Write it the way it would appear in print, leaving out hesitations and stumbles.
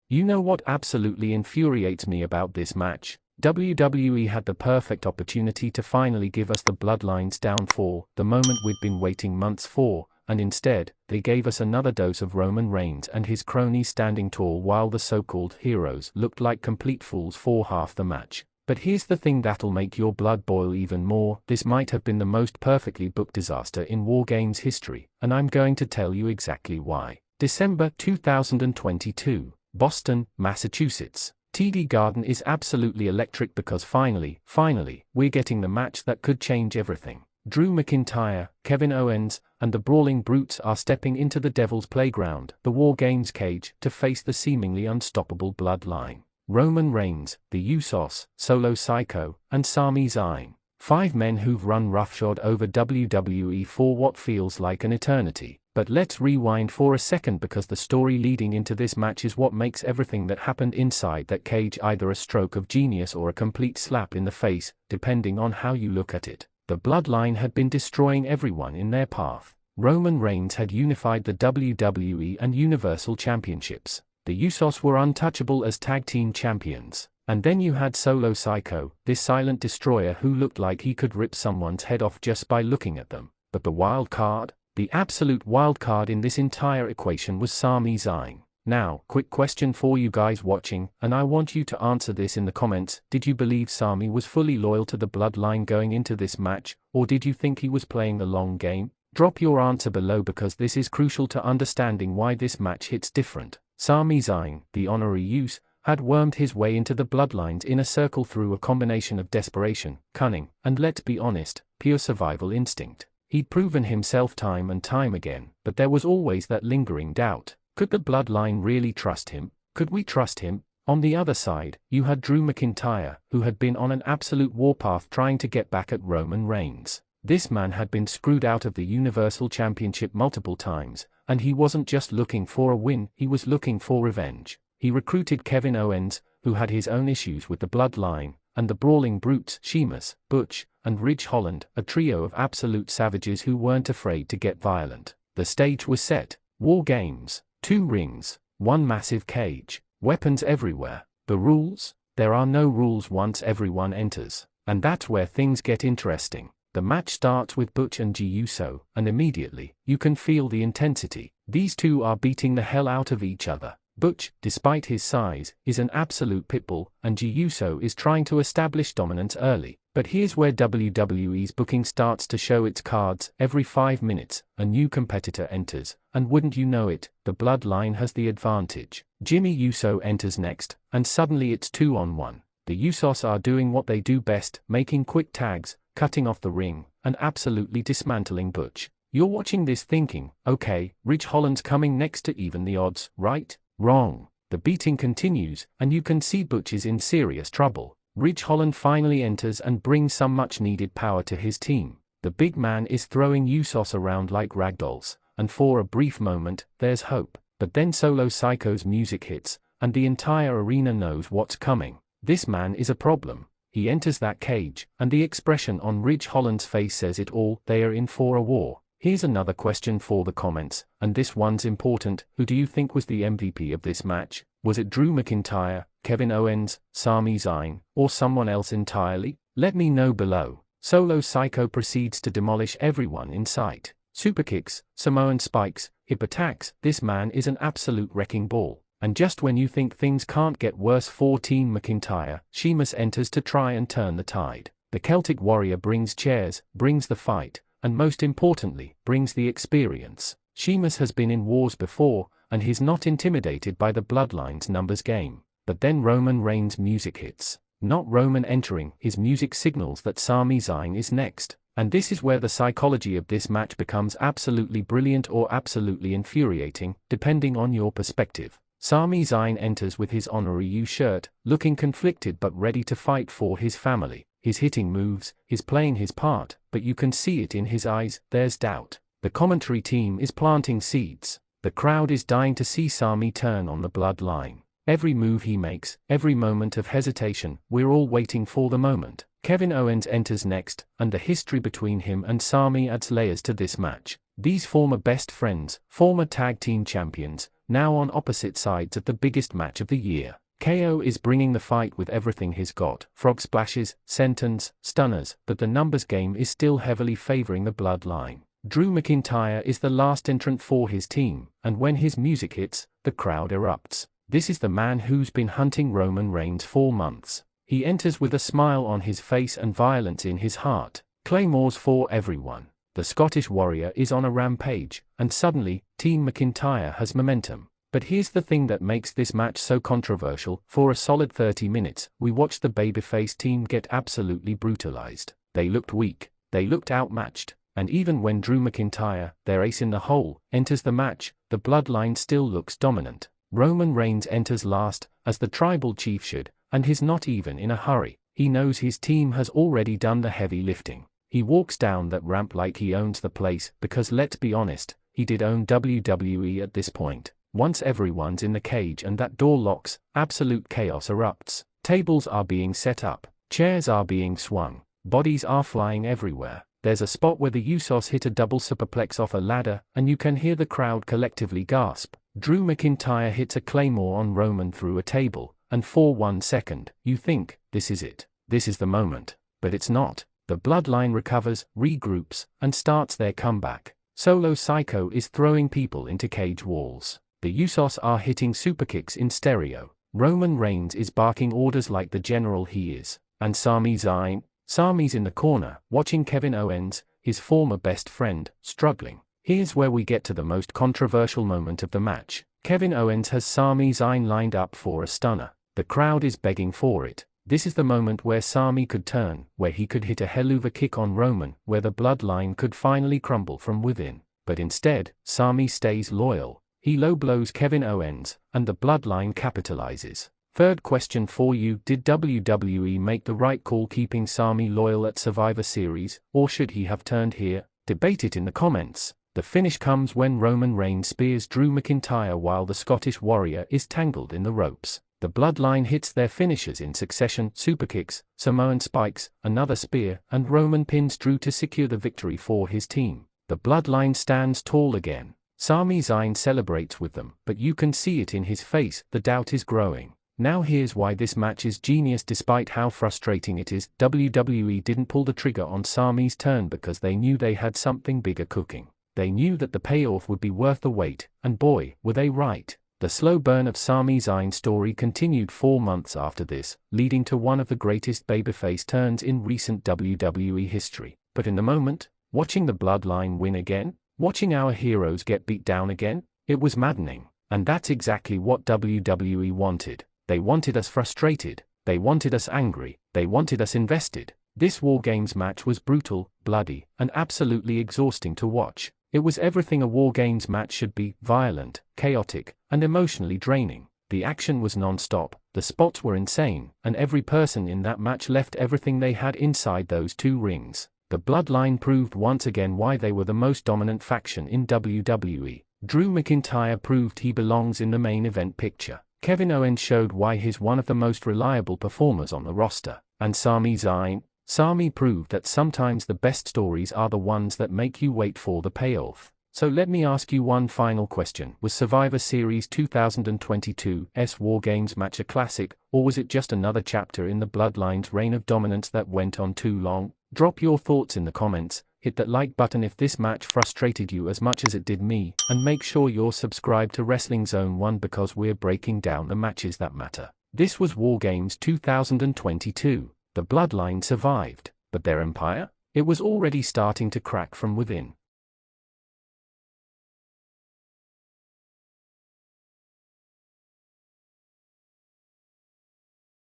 You know what absolutely infuriates me about this match? WWE had the perfect opportunity to finally give us the Bloodline's downfall, the moment we'd been waiting months for, and instead, they gave us another dose of Roman Reigns and his cronies standing tall while the so-called heroes looked like complete fools for half the match. But here's the thing that'll make your blood boil even more: this might have been the most perfectly booked disaster in WarGames history, and I'm going to tell you exactly why. December 2022, Boston, Massachusetts. TD Garden is absolutely electric because finally, we're getting the match that could change everything. Drew McIntyre, Kevin Owens, and the Brawling Brutes are stepping into the Devil's Playground, the WarGames cage, to face the seemingly unstoppable Bloodline. Roman Reigns, the Usos, Solo Sikoa, and Sami Zayn. 5 men who've run roughshod over WWE for what feels like an eternity. But let's rewind for a second, because the story leading into this match is what makes everything that happened inside that cage either a stroke of genius or a complete slap in the face, depending on how you look at it. The Bloodline had been destroying everyone in their path. Roman Reigns had unified the WWE and Universal Championships. The Usos were untouchable as tag team champions. And then you had Solo Sikoa, this silent destroyer who looked like he could rip someone's head off just by looking at them. But the wild card? The absolute wild card in this entire equation was Sami Zayn. Now, quick question for you guys watching, and I want you to answer this in the comments: did you believe Sami was fully loyal to the Bloodline going into this match, or did you think he was playing the long game? Drop your answer below, because this is crucial to understanding why this match hits different. Sami Zayn, the honorary use, had wormed his way into the Bloodline's inner circle through a combination of desperation, cunning, and let's be honest, pure survival instinct. He'd proven himself time and time again, but there was always that lingering doubt. Could the Bloodline really trust him? Could we trust him? On the other side, you had Drew McIntyre, who had been on an absolute warpath trying to get back at Roman Reigns. This man had been screwed out of the Universal Championship multiple times, and he wasn't just looking for a win, he was looking for revenge. He recruited Kevin Owens, who had his own issues with the Bloodline, and the Brawling Brutes, Sheamus, Butch, and Holland, a trio of absolute savages who weren't afraid to get violent. The stage was set. WarGames. 2 rings, 1 massive cage, weapons everywhere. The rules? There are no rules once everyone enters. And that's where things get interesting. The match starts with Butch and Jey Uso, and immediately, you can feel the intensity. These two are beating the hell out of each other. Butch, despite his size, is an absolute pitbull, and Jey Uso is trying to establish dominance early. But here's where WWE's booking starts to show its cards. Every 5 minutes, a new competitor enters, and wouldn't you know it, the Bloodline has the advantage. Jimmy Uso enters next, and suddenly it's 2-on-1. The Usos are doing what they do best, making quick tags, cutting off the ring, and absolutely dismantling Butch. You're watching this thinking, okay, Holland's coming next to even the odds, right? Wrong. The beating continues, and you can see Butch is in serious trouble. Holland finally enters and brings some much-needed power to his team. The big man is throwing Usos around like ragdolls, and for a brief moment, there's hope. But then Solo Sikoa's music hits, and the entire arena knows what's coming. This man is a problem. He enters that cage, and the expression on Holland's face says it all: they are in for a war. Here's another question for the comments, and this one's important: who do you think was the MVP of this match? Was it Drew McIntyre, Kevin Owens, Sami Zayn, or someone else entirely? Let me know below. Solo Sikoa proceeds to demolish everyone in sight. Superkicks, Samoan spikes, hip attacks. This man is an absolute wrecking ball. And just when you think things can't get worse for Team McIntyre, Sheamus enters to try and turn the tide. The Celtic Warrior brings chairs, brings the fight, and most importantly, brings the experience. Sheamus has been in wars before, and he's not intimidated by the Bloodline's numbers game. But then Roman Reigns' music hits. Not Roman entering, his music signals that Sami Zayn is next. And this is where the psychology of this match becomes absolutely brilliant or absolutely infuriating, depending on your perspective. Sami Zayn enters with his honorary U shirt, looking conflicted but ready to fight for his family. He's hitting moves, he's playing his part, but you can see it in his eyes, there's doubt. The commentary team is planting seeds. The crowd is dying to see Sami turn on the Bloodline. Every move he makes, every moment of hesitation, we're all waiting for the moment. Kevin Owens enters next, and the history between him and Sami adds layers to this match. These former best friends, former tag team champions, now on opposite sides of the biggest match of the year. KO is bringing the fight with everything he's got. Frog splashes, sentons, stunners, but the numbers game is still heavily favoring the Bloodline. Drew McIntyre is the last entrant for his team, and when his music hits, the crowd erupts. This is the man who's been hunting Roman Reigns for months. He enters with a smile on his face and violence in his heart. Claymores for everyone. The Scottish Warrior is on a rampage, and suddenly, Team McIntyre has momentum. But here's the thing that makes this match so controversial. For a solid 30 minutes, we watched the babyface team get absolutely brutalized. They looked weak, they looked outmatched, and even when Drew McIntyre, their ace in the hole, enters the match, the Bloodline still looks dominant. Roman Reigns enters last, as the tribal chief should, and he's not even in a hurry. He knows his team has already done the heavy lifting. He walks down that ramp like he owns the place, because let's be honest, he did own WWE at this point. Once everyone's in the cage and that door locks, absolute chaos erupts. Tables are being set up, chairs are being swung, bodies are flying everywhere. There's a spot where the Usos hit a double superplex off a ladder, and you can hear the crowd collectively gasp. Drew McIntyre hits a claymore on Roman through a table, and for 1 second, you think, this is it. This is the moment. But it's not. The Bloodline recovers, regroups, and starts their comeback. Solo Sikoa is throwing people into cage walls. The Usos are hitting superkicks in stereo. Roman Reigns is barking orders like the general he is. And Sami's in the corner, watching Kevin Owens, his former best friend, struggling. Here's where we get to the most controversial moment of the match. Kevin Owens has Sami Zayn lined up for a stunner. The crowd is begging for it. This is the moment where Sami could turn, where he could hit a helluva kick on Roman, where the Bloodline could finally crumble from within. But instead, Sami stays loyal. He low blows Kevin Owens, and the Bloodline capitalizes. Third question for you: did WWE make the right call keeping Sami loyal at Survivor Series, or should he have turned here? Debate it in the comments. The finish comes when Roman Reigns spears Drew McIntyre while the Scottish Warrior is tangled in the ropes. The Bloodline hits their finishers in succession: superkicks, Samoan spikes, another spear, and Roman pins Drew to secure the victory for his team. The Bloodline stands tall again. Sami Zayn celebrates with them, but you can see it in his face, the doubt is growing. Now here's why this match is genius despite how frustrating it is. WWE didn't pull the trigger on Sami's turn because they knew they had something bigger cooking. They knew that the payoff would be worth the wait, and boy, were they right. The slow burn of Sami Zayn's story continued 4 months after this, leading to one of the greatest babyface turns in recent WWE history. But in the moment, watching the Bloodline win again, watching our heroes get beat down again, it was maddening. And that's exactly what WWE wanted. They wanted us frustrated, they wanted us angry, they wanted us invested. This WarGames match was brutal, bloody, and absolutely exhausting to watch. It was everything a WarGames match should be: violent, chaotic, and emotionally draining. The action was non-stop, the spots were insane, and every person in that match left everything they had inside those 2 rings. The Bloodline proved once again why they were the most dominant faction in WWE. Drew McIntyre proved he belongs in the main event picture. Kevin Owens showed why he's one of the most reliable performers on the roster. And Sami proved that sometimes the best stories are the ones that make you wait for the payoff. So let me ask you one final question: was Survivor Series 2022's WarGames match a classic, or was it just another chapter in the Bloodline's reign of dominance that went on too long? Drop your thoughts in the comments, hit that like button if this match frustrated you as much as it did me, and make sure you're subscribed to Wrestling Zone 1 because we're breaking down the matches that matter. This was WarGames 2022. The Bloodline survived, but their empire? It was already starting to crack from within.